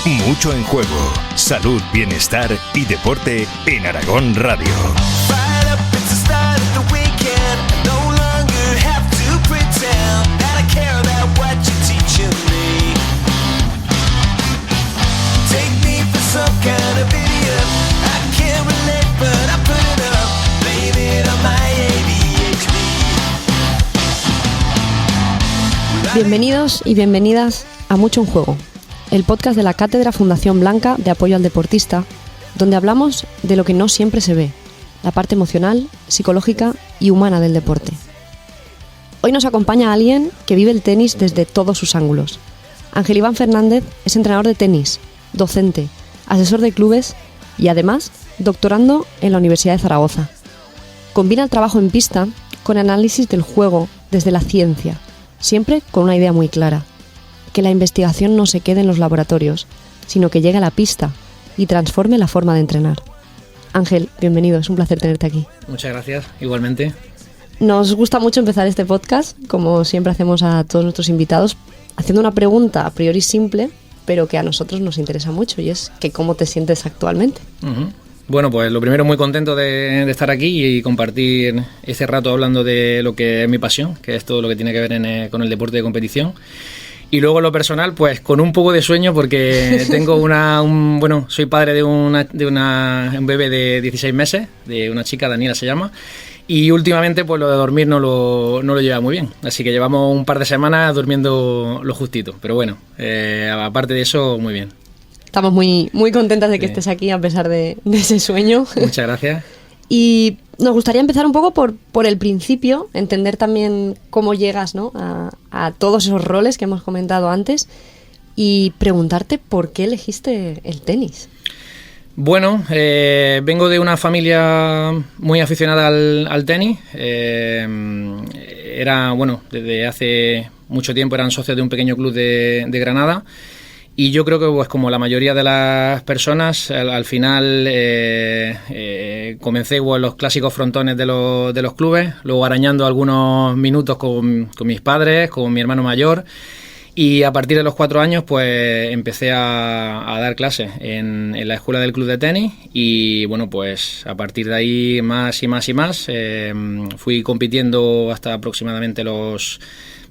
Mucho en juego. Salud, bienestar y deporte en Aragón Radio. Bienvenidos y bienvenidas a Mucho en Juego, el podcast de la Cátedra Fundación Blanca de Apoyo al Deportista, donde hablamos de lo que no siempre se ve, la parte emocional, psicológica y humana del deporte. Hoy nos acompaña alguien que vive el tenis desde todos sus ángulos. Ángel Iván Fernández es entrenador de tenis, docente, asesor de clubes y además doctorando en la Universidad de Zaragoza. Combina el trabajo en pista con análisis del juego desde la ciencia, siempre con una idea muy clara: que la investigación no se quede en los laboratorios, sino que llegue a la pista y transforme la forma de entrenar. Ángel, bienvenido, es un placer tenerte aquí. Muchas gracias, igualmente. Nos gusta mucho empezar este podcast, como siempre hacemos a todos nuestros invitados, haciendo una pregunta a priori simple, pero que a nosotros nos interesa mucho, y es que ¿cómo te sientes actualmente? Bueno, pues lo primero, muy contento de estar aquí y compartir este rato hablando de lo que es mi pasión, que es todo lo que tiene que ver con el deporte de competición. Y luego lo personal, pues con un poco de sueño, porque tengo soy padre de un bebé de 16 meses, de una chica, Daniela se llama, y últimamente pues lo de dormir no lo lleva muy bien, así que llevamos un par de semanas durmiendo lo justito, pero bueno, aparte de eso, muy bien. Estamos muy, muy contentas de que estés aquí a pesar de ese sueño. Muchas gracias. Y nos gustaría empezar un poco por el principio, entender también cómo llegas, ¿no?, a todos esos roles que hemos comentado antes, y preguntarte por qué elegiste el tenis. Bueno, vengo de una familia muy aficionada al tenis. Desde hace mucho tiempo eran socios de un pequeño club de Granada. Y yo creo que, pues, como la mayoría de las personas, al final comencé en los clásicos frontones de los clubes, luego arañando algunos minutos con mis padres, con mi hermano mayor, y a partir de los 4 años pues empecé a dar clases en la escuela del club de tenis, y bueno, pues a partir de ahí más y más y más fui compitiendo hasta aproximadamente los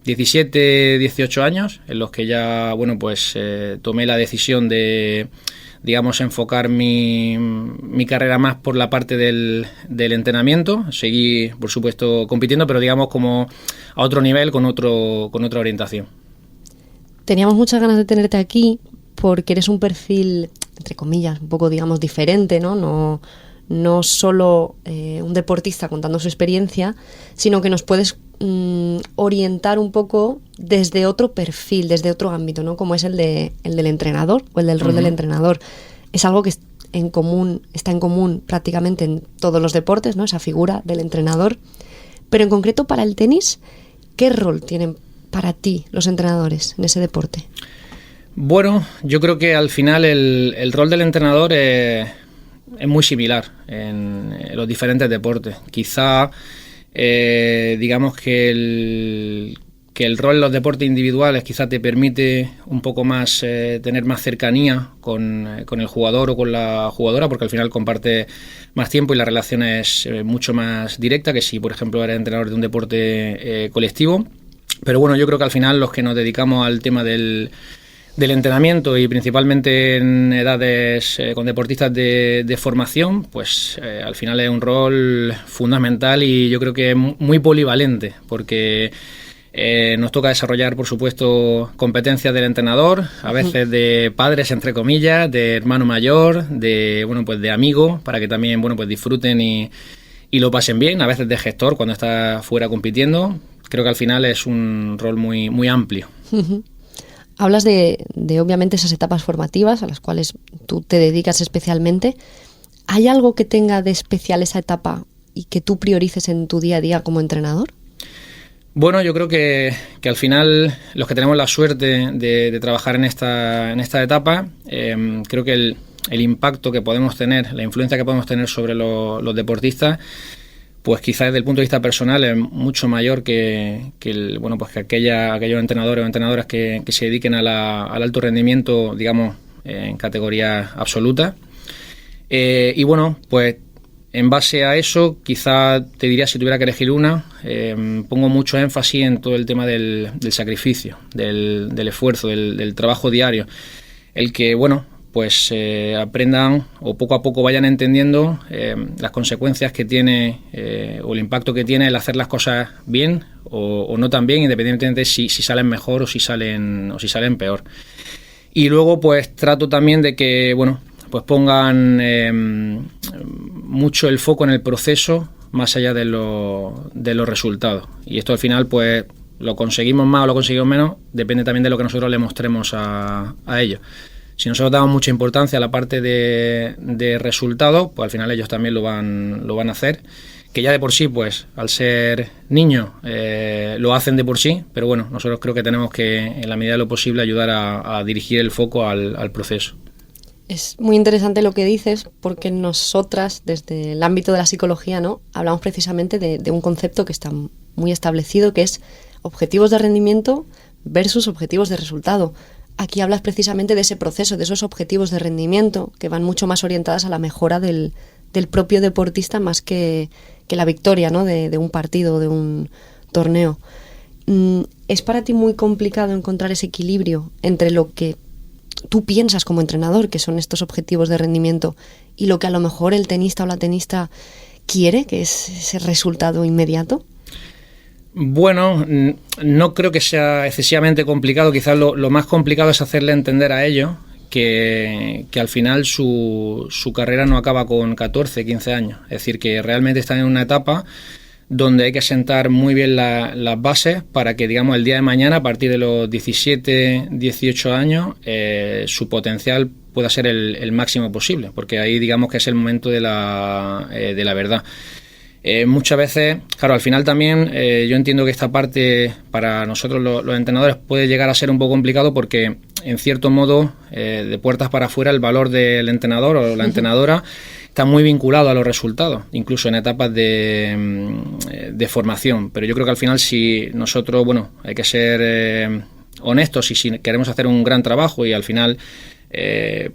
17, 18 años, en los que ya, bueno, pues tomé la decisión de, digamos, enfocar mi carrera más por la parte del entrenamiento. Seguí, por supuesto, compitiendo, pero digamos como a otro nivel, con otra orientación. Teníamos muchas ganas de tenerte aquí porque eres un perfil, entre comillas, un poco, digamos, diferente, ¿no? No solo un deportista contando su experiencia, sino que nos puedes orientar un poco desde otro perfil, desde otro ámbito, ¿no?, como es el del entrenador, o el del rol del entrenador. Es algo que está en común prácticamente en todos los deportes, ¿no?, esa figura del entrenador. Pero en concreto para el tenis, ¿qué rol tienen para ti los entrenadores en ese deporte? Bueno, yo creo que al final el rol del entrenador es muy similar en los diferentes deportes. Quizá digamos que el rol en los deportes individuales quizá te permite un poco más tener más cercanía con el jugador o con la jugadora, porque al final comparte más tiempo y la relación es mucho más directa que si, por ejemplo, eres entrenador de un deporte colectivo. Pero bueno, yo creo que al final los que nos dedicamos al tema del entrenamiento, y principalmente en edades con deportistas de formación, pues al final es un rol fundamental, y yo creo que muy polivalente, porque nos toca desarrollar, por supuesto, competencias del entrenador, a veces de padres, entre comillas, de hermano mayor, de amigo, para que también, bueno, pues disfruten y lo pasen bien, a veces de gestor cuando está fuera compitiendo. Creo que al final es un rol muy, muy amplio. Hablas de obviamente esas etapas formativas a las cuales tú te dedicas especialmente. ¿Hay algo que tenga de especial esa etapa y que tú priorices en tu día a día como entrenador? Bueno, yo creo que al final los que tenemos la suerte de trabajar en esta etapa, creo que el impacto que podemos tener, la influencia que podemos tener sobre los deportistas, pues quizás desde el punto de vista personal es mucho mayor que aquellos entrenadores o entrenadoras que se dediquen al alto rendimiento, digamos, en categorías absolutas. Y bueno, pues en base a eso, quizá te diría, si tuviera que elegir una, pongo mucho énfasis en todo el tema del sacrificio, del esfuerzo, del trabajo diario. El que, bueno, pues aprendan o poco a poco vayan entendiendo las consecuencias que tiene o el impacto que tiene el hacer las cosas bien o no tan bien, independientemente si salen mejor o si salen peor. Y luego pues trato también de que, bueno, pues pongan mucho el foco en el proceso más allá de los resultados. Y esto al final pues lo conseguimos más o lo conseguimos menos, depende también de lo que nosotros le mostremos a ellos. Si nosotros damos mucha importancia a la parte de resultados, pues al final ellos también lo van a hacer, que ya de por sí, pues al ser niños, lo hacen de por sí, pero bueno, nosotros creo que tenemos que, en la medida de lo posible, ayudar a dirigir el foco al proceso. Es muy interesante lo que dices, porque nosotras, desde el ámbito de la psicología, ¿no?, hablamos precisamente de un concepto que está muy establecido, que es objetivos de rendimiento versus objetivos de resultado. Aquí hablas precisamente de ese proceso, de esos objetivos de rendimiento que van mucho más orientadas a la mejora del propio deportista más que la victoria, ¿no?, de un partido, de un torneo. ¿Es para ti muy complicado encontrar ese equilibrio entre lo que tú piensas como entrenador, que son estos objetivos de rendimiento, y lo que a lo mejor el tenista o la tenista quiere, que es ese resultado inmediato? Bueno, no creo que sea excesivamente complicado. Quizás lo más complicado es hacerle entender a ellos que al final su carrera no acaba con 14, 15 años. Es decir, que realmente están en una etapa donde hay que sentar muy bien las bases para que, digamos, el día de mañana, a partir de los 17, 18 años, su potencial pueda ser el máximo posible, porque ahí, digamos, que es el momento de la verdad. Muchas veces, claro, al final también yo entiendo que esta parte para nosotros los entrenadores puede llegar a ser un poco complicado, porque en cierto modo, de puertas para afuera, el valor del entrenador o la entrenadora está muy vinculado a los resultados, incluso en etapas de formación. Pero yo creo que al final, si nosotros, bueno, hay que ser honestos, y si queremos hacer un gran trabajo y al final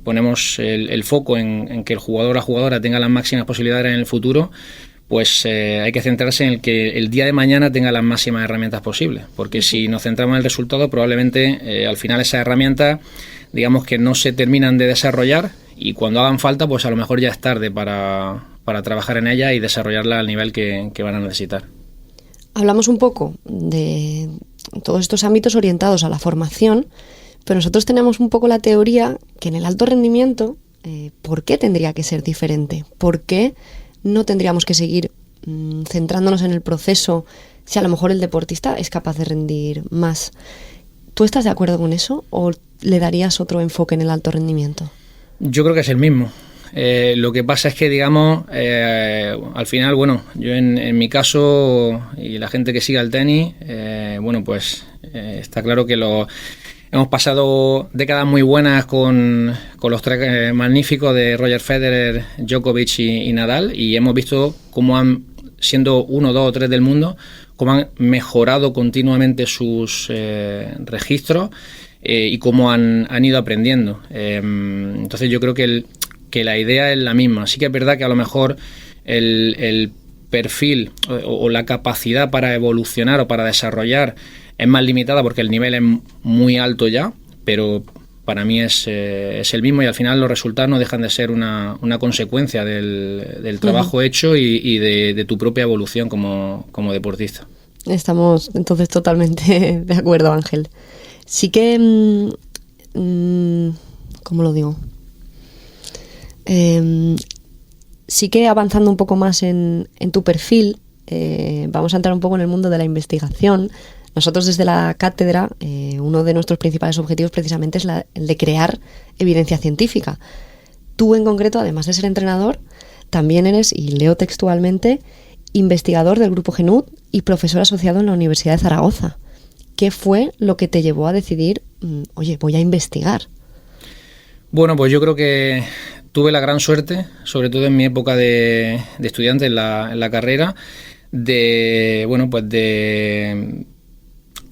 ponemos el foco en que el jugador o la jugadora tenga las máximas posibilidades en el futuro, pues hay que centrarse en el que el día de mañana tenga las máximas herramientas posibles, porque si nos centramos en el resultado, probablemente al final esas herramientas, digamos, que no se terminan de desarrollar, y cuando hagan falta, pues a lo mejor ya es tarde para trabajar en ellas y desarrollarla al nivel que van a necesitar. Hablamos un poco de todos estos ámbitos orientados a la formación, pero nosotros tenemos un poco la teoría que en el alto rendimiento, ¿por qué tendría que ser diferente? ¿Por qué no tendríamos que seguir centrándonos en el proceso si a lo mejor el deportista es capaz de rendir más? ¿Tú estás de acuerdo con eso o le darías otro enfoque en el alto rendimiento? Yo creo que es el mismo. Lo que pasa es que, digamos, al final, bueno, yo en mi caso y la gente que siga el tenis, bueno, pues está claro que hemos pasado décadas muy buenas con los tres magníficos de Roger Federer, Djokovic y Nadal, y hemos visto cómo siendo 1, 2 o 3 del mundo, cómo han mejorado continuamente sus registros y cómo han ido aprendiendo. Entonces yo creo que la idea es la misma. Sí que es verdad que a lo mejor el perfil o la capacidad para evolucionar o para desarrollar es más limitada, porque el nivel es muy alto ya, pero para mí es el mismo, y al final los resultados no dejan de ser una consecuencia del trabajo hecho y de tu propia evolución como deportista. Estamos entonces totalmente de acuerdo, Ángel. Sí que, ¿cómo lo digo? Sí que avanzando un poco más en tu perfil, vamos a entrar un poco en el mundo de la investigación. Nosotros desde la cátedra, uno de nuestros principales objetivos precisamente es el de crear evidencia científica. Tú en concreto, además de ser entrenador, también eres, y leo textualmente, investigador del Grupo GENUD y profesor asociado en la Universidad de Zaragoza. ¿Qué fue lo que te llevó a decidir, oye, voy a investigar? Bueno, pues yo creo que tuve la gran suerte, sobre todo en mi época de estudiante en la carrera, de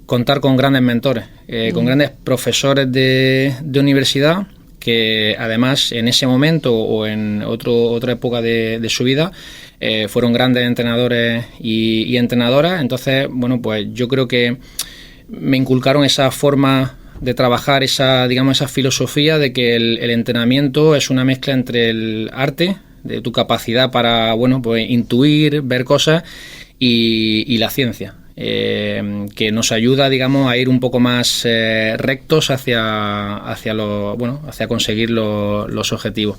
contar con grandes mentores, con grandes profesores de universidad que además en ese momento o en otra época de su vida fueron grandes entrenadores y entrenadoras. Entonces, bueno, pues yo creo que me inculcaron esa forma de trabajar, esa filosofía de que el entrenamiento es una mezcla entre el arte, de tu capacidad para, bueno, pues intuir, ver cosas, y la ciencia, que nos ayuda, digamos, a ir un poco más rectos hacia conseguir los objetivos.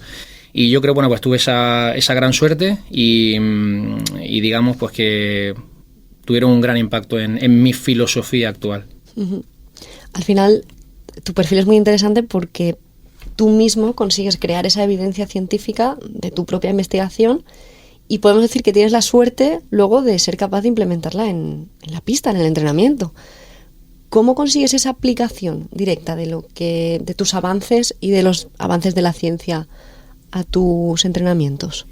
Y yo creo, bueno, pues tuve esa gran suerte y digamos, pues que tuvieron un gran impacto en mi filosofía actual. Uh-huh. Al final, tu perfil es muy interesante porque tú mismo consigues crear esa evidencia científica de tu propia investigación y podemos decir que tienes la suerte luego de ser capaz de implementarla en la pista, en el entrenamiento. ¿Cómo consigues esa aplicación directa de tus avances y de los avances de la ciencia a tus entrenamientos?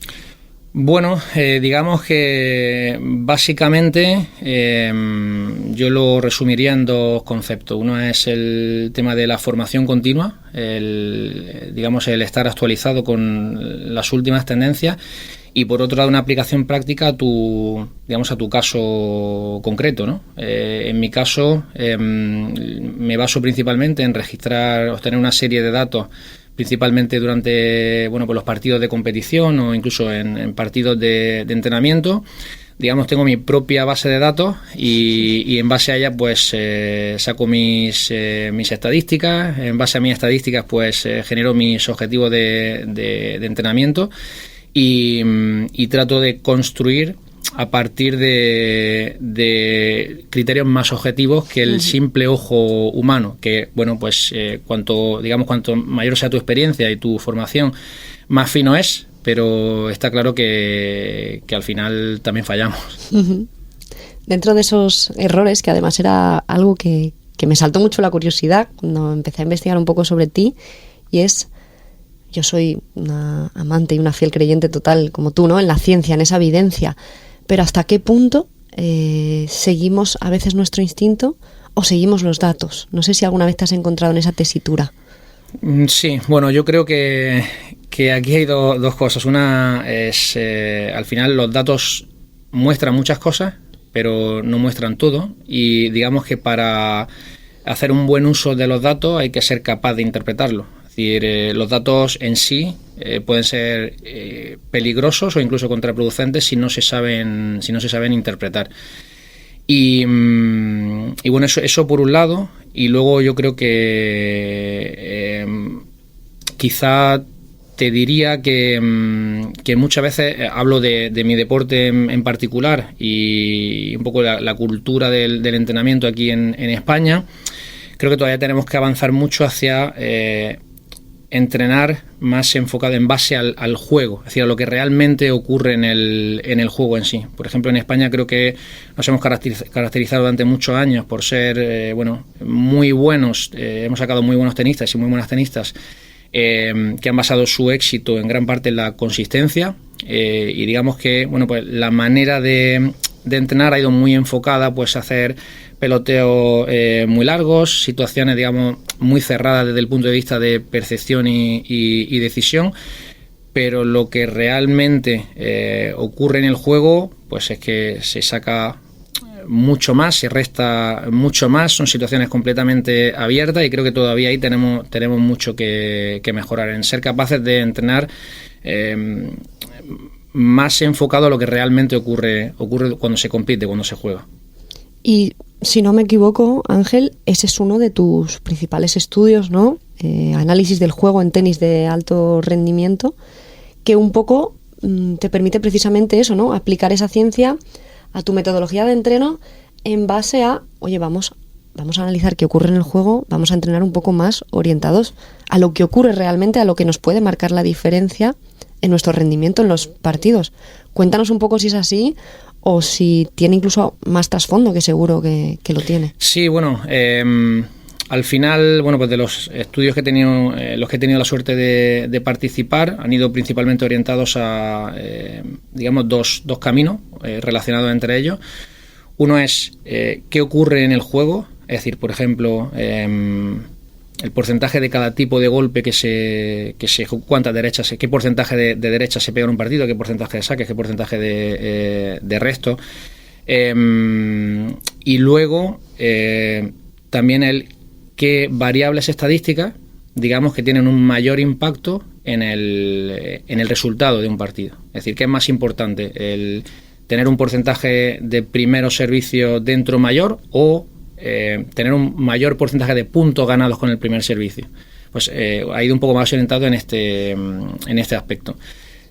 Bueno, digamos que básicamente yo lo resumiría en dos conceptos. Uno es el tema de la formación continua, el estar actualizado con las últimas tendencias, y por otro lado una aplicación práctica a tu caso concreto, ¿no? En mi caso me baso principalmente en obtener una serie de datos, principalmente durante pues los partidos de competición o incluso en partidos de entrenamiento. Digamos, tengo mi propia base de datos y en base a ella pues saco mis estadísticas. En base a mis estadísticas pues genero mis objetivos de entrenamiento y trato de construir a partir de criterios más objetivos que el simple ojo humano, que bueno, pues cuanto mayor sea tu experiencia y tu formación, más fino es, pero está claro que al final también fallamos. Uh-huh. Dentro de esos errores, que además era algo que me saltó mucho la curiosidad cuando empecé a investigar un poco sobre ti, y es: yo soy una amante y una fiel creyente total, como tú, ¿no?, en la ciencia, en esa evidencia. Pero ¿hasta qué punto seguimos a veces nuestro instinto o seguimos los datos? No sé si alguna vez te has encontrado en esa tesitura. Sí, bueno, yo creo que aquí hay dos cosas. Una es, al final los datos muestran muchas cosas, pero no muestran todo. Y digamos que para hacer un buen uso de los datos hay que ser capaz de interpretarlo. Es decir, los datos en sí pueden ser peligrosos o incluso contraproducentes si no se saben interpretar. Y bueno, eso por un lado. Y luego yo creo que quizá te diría que muchas veces hablo de mi deporte en particular y un poco la cultura del entrenamiento aquí en España. Creo que todavía tenemos que avanzar mucho hacia entrenar más enfocado en base al juego, es decir, a lo que realmente ocurre en el juego en sí. Por ejemplo, en España creo que nos hemos caracterizado durante muchos años por ser muy buenos, hemos sacado muy buenos tenistas y muy buenas tenistas que han basado su éxito en gran parte en la consistencia, y digamos que pues la manera de entrenar ha ido muy enfocada pues a hacer peloteos muy largos, situaciones digamos muy cerradas desde el punto de vista de percepción y decisión, pero lo que realmente ocurre en el juego pues es que se saca mucho más, se resta mucho más, son situaciones completamente abiertas y creo que todavía ahí tenemos mucho que mejorar en ser capaces de entrenar más enfocado a lo que realmente ocurre cuando se compite, cuando se juega. Y si no me equivoco, Ángel, ese es uno de tus principales estudios, ¿no? Análisis del juego en tenis de alto rendimiento, que un poco te permite precisamente eso, ¿no? Aplicar esa ciencia a tu metodología de entreno en base a, oye, vamos a analizar qué ocurre en el juego, vamos a entrenar un poco más orientados a lo que ocurre realmente, a lo que nos puede marcar la diferencia en nuestro rendimiento en los partidos. Cuéntanos un poco si es así o si tiene incluso más trasfondo, que seguro que lo tiene. Sí, bueno, al final, bueno, pues de los estudios que he tenido, los que he tenido la suerte de participar, han ido principalmente orientados a, digamos, dos caminos relacionados entre ellos. Uno es qué ocurre en el juego, es decir, por ejemplo, el porcentaje de cada tipo de golpe cuántas derechas, qué porcentaje de derechas se pega en un partido, qué porcentaje de saques, qué porcentaje de resto. Y luego también qué variables estadísticas, digamos, que tienen un mayor impacto en el resultado de un partido. Es decir, ¿qué es más importante? ¿El tener un porcentaje de primeros servicios dentro mayor o tener un mayor porcentaje de puntos ganados con el primer servicio? Pues ha ido un poco más orientado en este aspecto.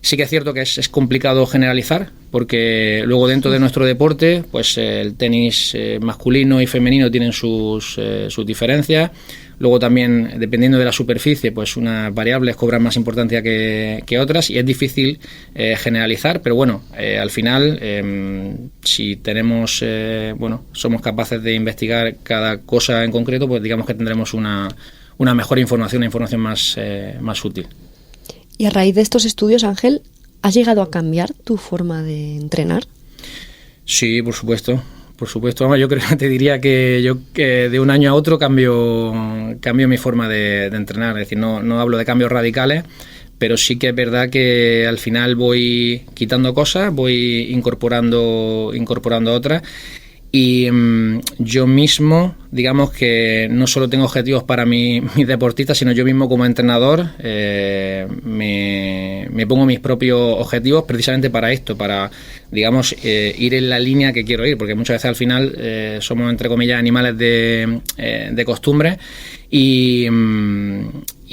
Sí que es cierto que es complicado generalizar, porque luego dentro de nuestro deporte, pues el tenis masculino y femenino tienen sus diferencias. Luego también, dependiendo de la superficie, pues unas variables cobran más importancia que otras, y es difícil generalizar, pero bueno, al final, si tenemos, somos capaces de investigar cada cosa en concreto, pues digamos que tendremos una mejor información, una información más útil. Y a raíz de estos estudios, Ángel, ¿has llegado a cambiar tu forma de entrenar? Sí, por supuesto. Por supuesto, yo creo que te diría que de un año a otro cambio mi forma de entrenar. Es decir, no hablo de cambios radicales, pero sí que es verdad que al final voy quitando cosas, voy incorporando otras. Y yo mismo, digamos que no solo tengo objetivos para mis deportistas, sino yo mismo como entrenador me pongo mis propios objetivos precisamente para esto, para, digamos, ir en la línea que quiero ir, porque muchas veces al final somos, entre comillas, animales de costumbre,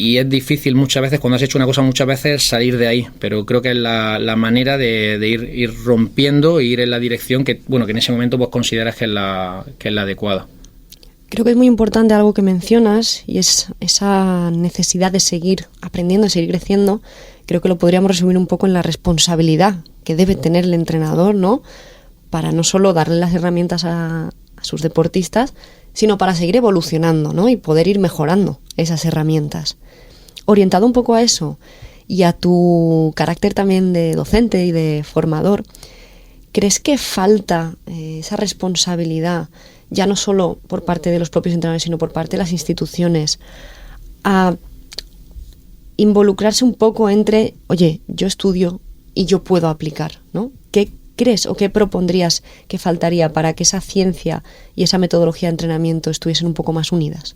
y es difícil muchas veces, cuando has hecho una cosa muchas veces, salir de ahí, pero creo que es la manera de ir rompiendo e ir en la dirección que en ese momento pues consideras que es la adecuada. Creo que es muy importante algo que mencionas, y es esa necesidad de seguir aprendiendo, de seguir creciendo. Creo que lo podríamos resumir un poco en la responsabilidad que debe tener el entrenador, ¿no? Para no solo darle las herramientas a sus deportistas, sino para seguir evolucionando, ¿no? Y poder ir mejorando esas herramientas. Orientado un poco a eso y a tu carácter también de docente y de formador, ¿crees que falta esa responsabilidad, ya no solo por parte de los propios entrenadores, sino por parte de las instituciones, a involucrarse un poco entre, oye, yo estudio y yo puedo aplicar, ¿no? ¿Qué crees o qué propondrías que faltaría para que esa ciencia y esa metodología de entrenamiento estuviesen un poco más unidas?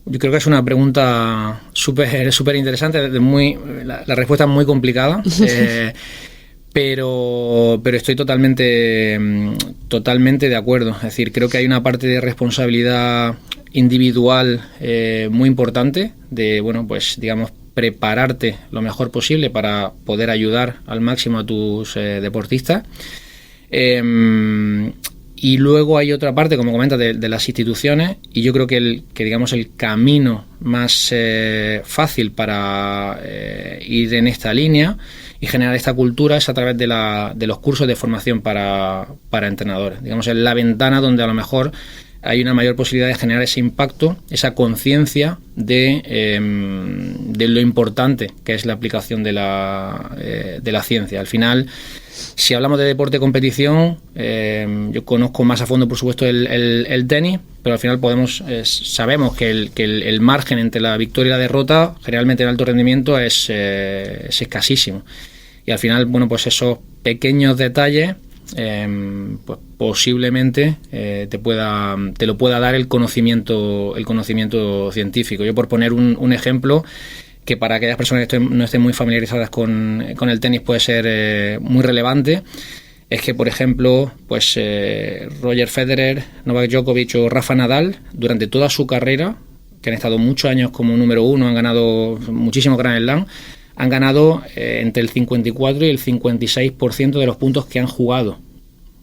Yo creo que es una pregunta súper interesante, la respuesta es muy complicada, pero estoy totalmente de acuerdo. Es decir, creo que hay una parte de responsabilidad individual muy importante de, digamos, prepararte lo mejor posible para poder ayudar al máximo a tus deportistas. Y luego hay otra parte, como comentas, de las instituciones, y yo creo que el camino más fácil para ir en esta línea y generar esta cultura es a través de los cursos de formación para entrenadores. Digamos, es la ventana donde a lo mejor hay una mayor posibilidad de generar ese impacto, esa conciencia de lo importante que es la aplicación de la ciencia. Al final, si hablamos de deporte competición, yo conozco más a fondo, por supuesto, el tenis, pero al final sabemos que el margen entre la victoria y la derrota, generalmente en alto rendimiento, es escasísimo. Y al final, pues esos pequeños detalles, pues posiblemente te lo pueda dar el conocimiento científico. Yo, por poner un ejemplo, que para aquellas personas que no estén muy familiarizadas con el tenis puede ser muy relevante, es que, por ejemplo, pues Roger Federer, Novak Djokovic o Rafa Nadal, durante toda su carrera, que han estado muchos años como número uno, han ganado muchísimos Grand Slam, han ganado entre el 54 y el 56% de los puntos que han jugado.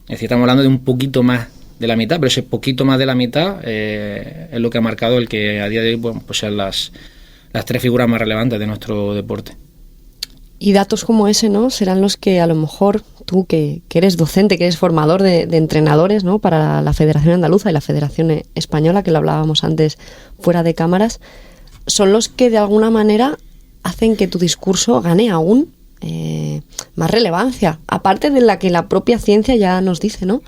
Es decir, estamos hablando de un poquito más de la mitad, pero ese poquito más de la mitad es lo que ha marcado el que a día de hoy pues sean las tres figuras más relevantes de nuestro deporte. Y datos como ese, ¿no?, serán los que a lo mejor tú, que eres docente, que eres formador de entrenadores, ¿no?, para la Federación Andaluza y la Federación Española, que lo hablábamos antes fuera de cámaras, son los que de alguna manera hacen que tu discurso gane aún más relevancia, aparte de la que la propia ciencia ya nos dice, ¿no?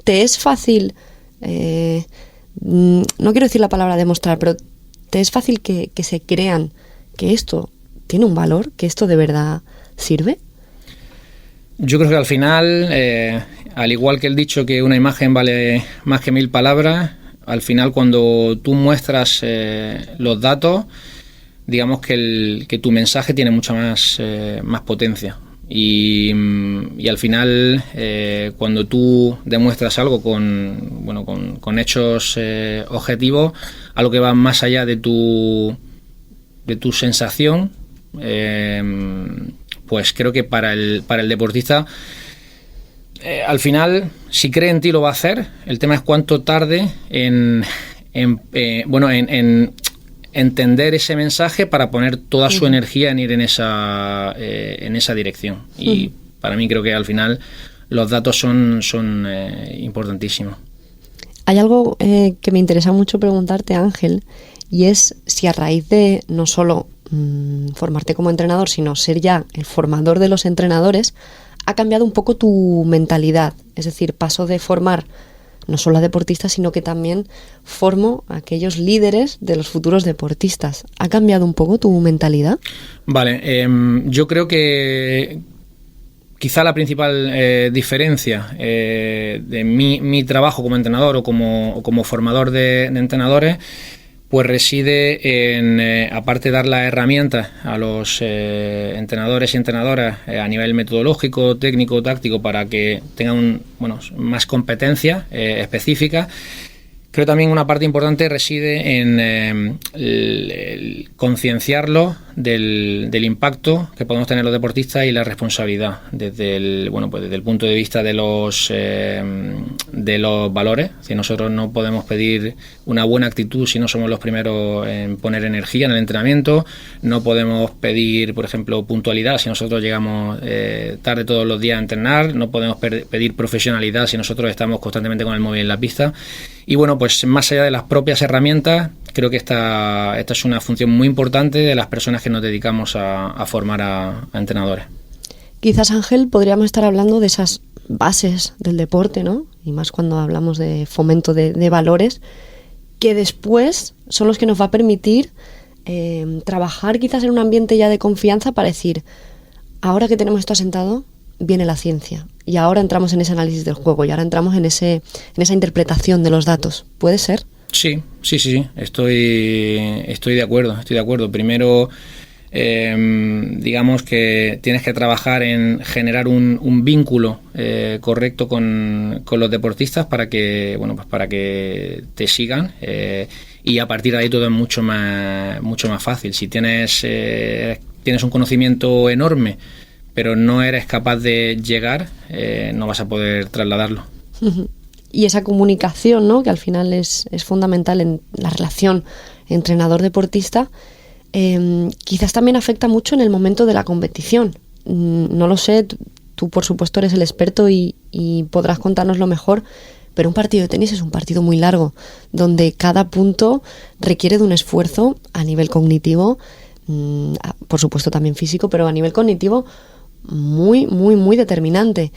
¿Te es fácil, no quiero decir la palabra demostrar, pero ¿te es fácil que se crean que esto tiene un valor, que esto de verdad sirve? Yo creo que al final, al igual que el dicho que una imagen vale más que 1000 palabras, al final cuando tú muestras los datos, digamos que tu mensaje tiene mucha más potencia. Y al final, cuando tú demuestras algo con hechos objetivos, algo que va más allá de tu sensación, pues creo que para el deportista, al final, si cree en ti lo va a hacer. El tema es cuánto tarde en entender ese mensaje para poner toda su energía en ir en esa dirección. Y para mí creo que al final los datos son importantísimos. Hay algo que me interesa mucho preguntarte, Ángel, y es si a raíz de no solo formarte como entrenador, sino ser ya el formador de los entrenadores, ha cambiado un poco tu mentalidad. Es decir, paso de formar no solo a deportistas, sino que también formo a aquellos líderes de los futuros deportistas. ¿Ha cambiado un poco tu mentalidad? Vale, yo creo que quizá la principal diferencia de mi trabajo como entrenador o como formador de entrenadores, pues reside en, aparte de dar las herramientas a los entrenadores y entrenadoras a nivel metodológico, técnico, táctico, para que tengan más competencias específicas. Creo también una parte importante reside en el concienciarlos del impacto que podemos tener los deportistas y la responsabilidad desde el punto de vista de los valores. Si nosotros no podemos pedir una buena actitud si no somos los primeros en poner energía en el entrenamiento, no podemos pedir, por ejemplo, puntualidad si nosotros llegamos tarde todos los días a entrenar, no podemos pedir profesionalidad si nosotros estamos constantemente con el móvil en la pista. Y pues más allá de las propias herramientas, creo que esta es una función muy importante de las personas que nos dedicamos a formar a entrenadores. Quizás, Ángel, podríamos estar hablando de esas bases del deporte, ¿no? Y más cuando hablamos de fomento de valores, que después son los que nos va a permitir trabajar quizás en un ambiente ya de confianza para decir, ahora que tenemos esto asentado, viene la ciencia. Y ahora entramos en ese análisis del juego y ahora entramos en esa interpretación de los datos. ¿Puede ser? Sí. Estoy de acuerdo. Primero, digamos que tienes que trabajar en generar un vínculo correcto con los deportistas para que te sigan, y a partir de ahí todo es mucho más fácil. Si tienes un conocimiento enorme pero no eres capaz de llegar, no vas a poder trasladarlo. Y esa comunicación, ¿no?, que al final es fundamental en la relación entrenador-deportista, quizás también afecta mucho en el momento de la competición. No lo sé, tú por supuesto eres el experto y podrás contárnoslo mejor, pero un partido de tenis es un partido muy largo, donde cada punto requiere de un esfuerzo a nivel cognitivo, por supuesto también físico, pero a nivel cognitivo muy, muy, muy determinante.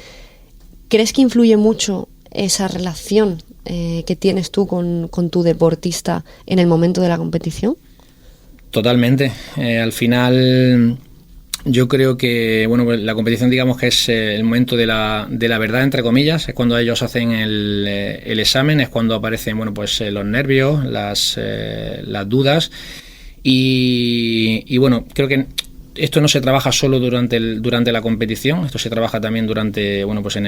¿Crees que influye mucho esa relación que tienes tú con tu deportista en el momento de la competición? Totalmente. Al final yo creo que la competición, digamos que es el momento de la verdad, entre comillas. Es cuando ellos hacen el examen, es cuando aparecen los nervios, las dudas y creo que esto no se trabaja solo durante la competición, esto se trabaja también durante en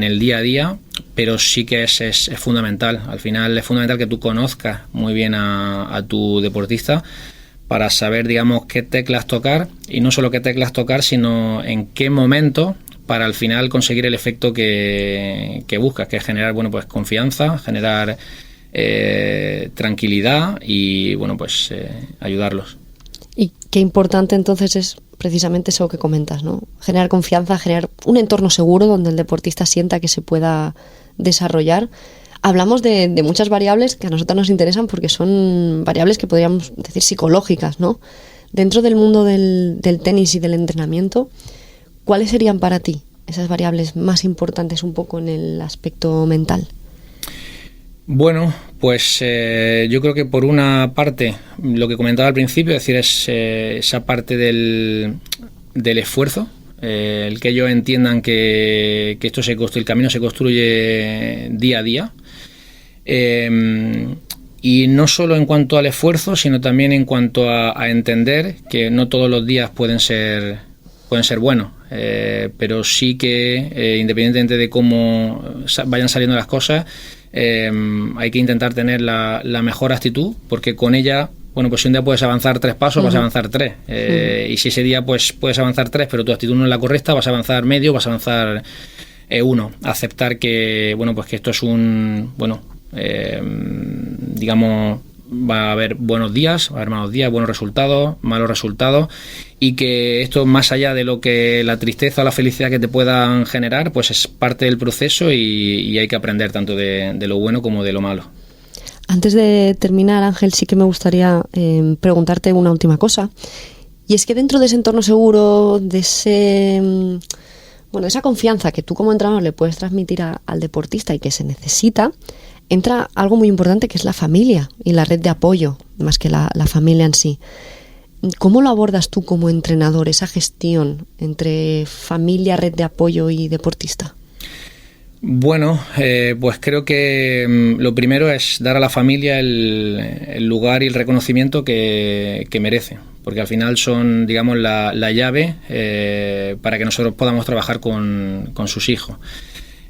el día a día, pero sí que es fundamental. Al final es fundamental que tú conozcas muy bien a tu deportista para saber, digamos, qué teclas tocar, y no solo qué teclas tocar, sino en qué momento, para al final conseguir el efecto que buscas, que es generar confianza, generar tranquilidad y ayudarlos. Y qué importante entonces es precisamente eso que comentas, ¿no? Generar confianza, generar un entorno seguro donde el deportista sienta que se pueda desarrollar. Hablamos de muchas variables que a nosotros nos interesan porque son variables que podríamos decir psicológicas, ¿no? Dentro del mundo del tenis y del entrenamiento, ¿cuáles serían para ti esas variables más importantes un poco en el aspecto mental? Bueno, pues yo creo que por una parte, lo que comentaba al principio, es decir, es esa parte del esfuerzo, el que ellos entiendan que esto el camino se construye día a día. Y no solo en cuanto al esfuerzo, sino también en cuanto a entender que no todos los días pueden ser buenos, pero sí que independientemente de cómo vayan saliendo las cosas, hay que intentar tener la mejor actitud, porque con ella, bueno, pues si un día puedes avanzar 3 pasos, vas a avanzar 3, y si ese día pues puedes avanzar 3, pero tu actitud no es la correcta, vas a avanzar medio, vas a avanzar 1. Aceptar que, bueno, pues que esto es digamos, va a haber buenos días, va a haber malos días, buenos resultados, malos resultados, y que esto, más allá de lo que la tristeza o la felicidad que te puedan generar, pues es parte del proceso y hay que aprender tanto de lo bueno como de lo malo. Antes de terminar, Ángel, sí que me gustaría preguntarte una última cosa, y es que dentro de ese entorno seguro, de esa confianza que tú como entrenador le puedes transmitir al deportista y que se necesita, entra algo muy importante, que es la familia y la red de apoyo, más que la familia en sí. ¿Cómo lo abordas tú como entrenador, esa gestión entre familia, red de apoyo y deportista? Bueno, pues creo que lo primero es dar a la familia el lugar y el reconocimiento que merece, porque al final son, digamos, la llave para que nosotros podamos trabajar con sus hijos.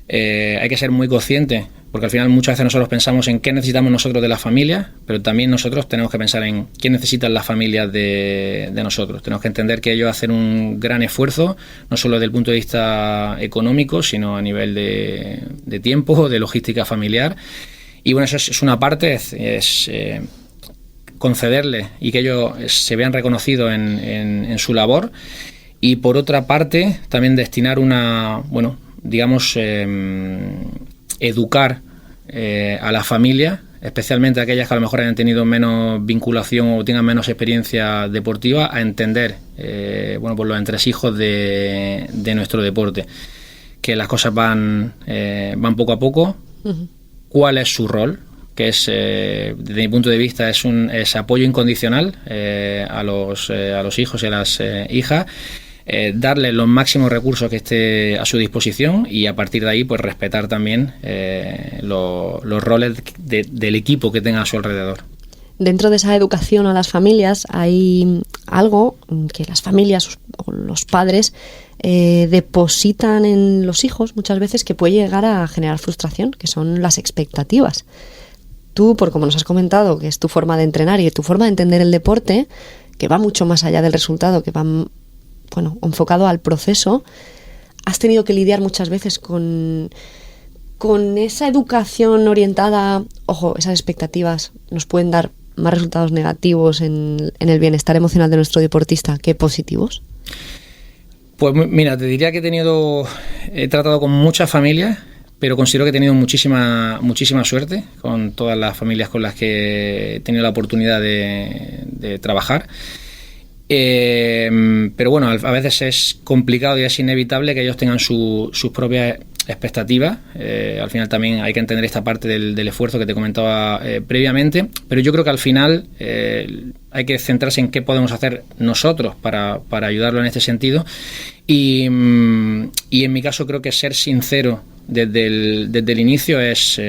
Hay que ser muy consciente, porque al final muchas veces nosotros pensamos en qué necesitamos nosotros de la familia, pero también nosotros tenemos que pensar en qué necesitan las familias de nosotros. Tenemos que entender que ellos hacen un gran esfuerzo, no solo desde el punto de vista económico, sino a nivel de tiempo, de logística familiar. Y bueno, eso es una parte, es concederle y que ellos se vean reconocidos en su labor. Y por otra parte, también destinar educar a la familia, especialmente aquellas que a lo mejor hayan tenido menos vinculación o tengan menos experiencia deportiva, a entender pues los entresijos de nuestro deporte, que las cosas van poco a poco. Uh-huh. ¿Cuál es su rol? Que es, desde mi punto de vista, es apoyo incondicional a los hijos y a las hijas. Darle los máximos recursos que esté a su disposición y a partir de ahí pues respetar también los roles del equipo que tenga a su alrededor. Dentro de esa educación a las familias hay algo que las familias o los padres depositan en los hijos muchas veces, que puede llegar a generar frustración, que son las expectativas. Tú, por como nos has comentado, que es tu forma de entrenar y tu forma de entender el deporte, que va mucho más allá del resultado, que va enfocado al proceso, has tenido que lidiar muchas veces con esa educación orientada. Ojo, esas expectativas nos pueden dar más resultados negativos en el bienestar emocional de nuestro deportista que positivos. Pues mira, te diría que he tratado con muchas familias, pero considero que he tenido muchísima suerte con todas las familias con las que he tenido la oportunidad de trabajar. Pero bueno, a veces es complicado y es inevitable que ellos tengan sus propias expectativas. Al final también hay que entender esta parte del esfuerzo que te comentaba previamente, pero yo creo que al final hay que centrarse en qué podemos hacer nosotros para ayudarlo en este sentido y en mi caso creo que ser sincero desde el inicio es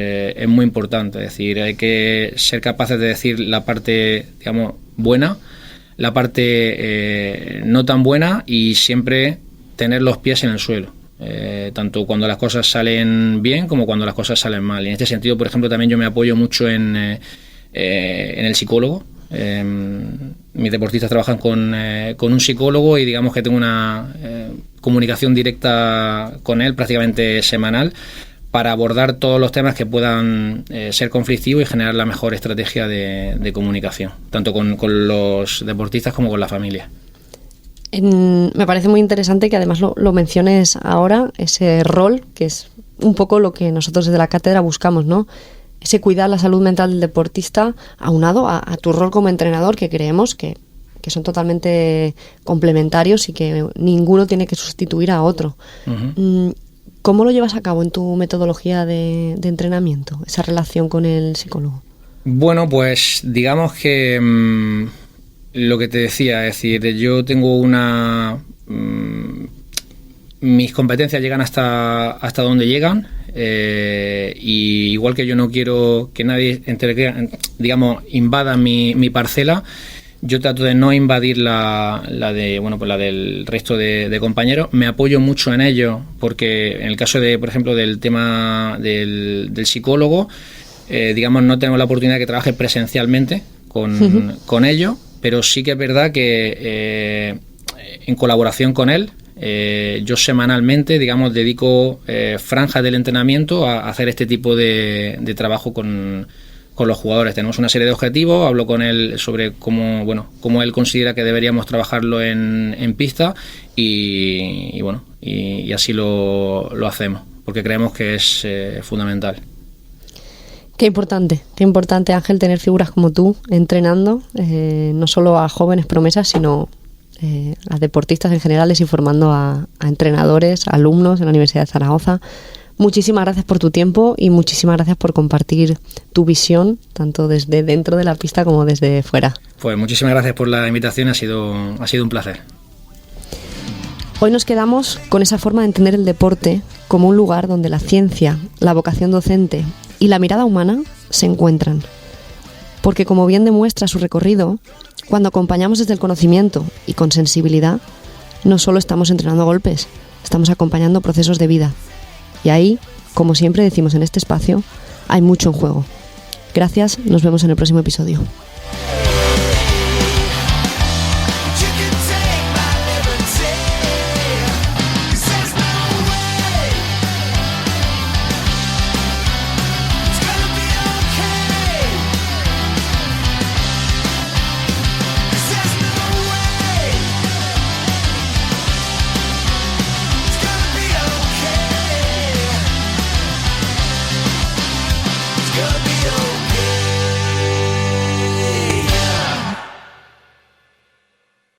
muy importante. Es decir, hay que ser capaces de decir la parte, digamos, buena, la parte no tan buena, y siempre tener los pies en el suelo, tanto cuando las cosas salen bien como cuando las cosas salen mal. Y en este sentido, por ejemplo, también yo me apoyo mucho en el psicólogo. Mis deportistas trabajan con un psicólogo y digamos que tengo una comunicación directa con él prácticamente semanal, para abordar todos los temas que puedan ser conflictivos y generar la mejor estrategia de comunicación, tanto con los deportistas como con la familia. Me parece muy interesante que además lo menciones ahora, ese rol, que es un poco lo que nosotros desde la cátedra buscamos, ¿no? Ese cuidar la salud mental del deportista aunado a tu rol como entrenador, que creemos que son totalmente complementarios y que ninguno tiene que sustituir a otro. Uh-huh. ¿Cómo lo llevas a cabo en tu metodología de entrenamiento, esa relación con el psicólogo? Bueno, pues digamos que lo que te decía, es decir, yo tengo mis competencias llegan hasta donde llegan, y igual que yo no quiero que nadie invada mi parcela, yo trato de no invadir la del resto de compañeros. Me apoyo mucho en ellos, porque en el caso por ejemplo, del tema del psicólogo, no tengo la oportunidad de que trabaje presencialmente con ellos, pero sí que es verdad que en colaboración con él, yo semanalmente, dedico franjas del entrenamiento a hacer este tipo de trabajo con los jugadores. Tenemos una serie de objetivos, hablo con él sobre cómo él considera que deberíamos trabajarlo en pista, y así lo hacemos, porque creemos que es fundamental. Qué importante, Ángel, tener figuras como tú entrenando, no solo a jóvenes promesas, sino a deportistas en general, y formando a entrenadores, a alumnos en la Universidad de Zaragoza. Muchísimas gracias por tu tiempo y muchísimas gracias por compartir tu visión, tanto desde dentro de la pista como desde fuera. Pues muchísimas gracias por la invitación, ha sido un placer. Hoy nos quedamos con esa forma de entender el deporte como un lugar donde la ciencia, la vocación docente y la mirada humana se encuentran. Porque, como bien demuestra su recorrido, cuando acompañamos desde el conocimiento y con sensibilidad, no solo estamos entrenando golpes, estamos acompañando procesos de vida. Y ahí, como siempre decimos en este espacio, hay mucho en juego. Gracias, nos vemos en el próximo episodio.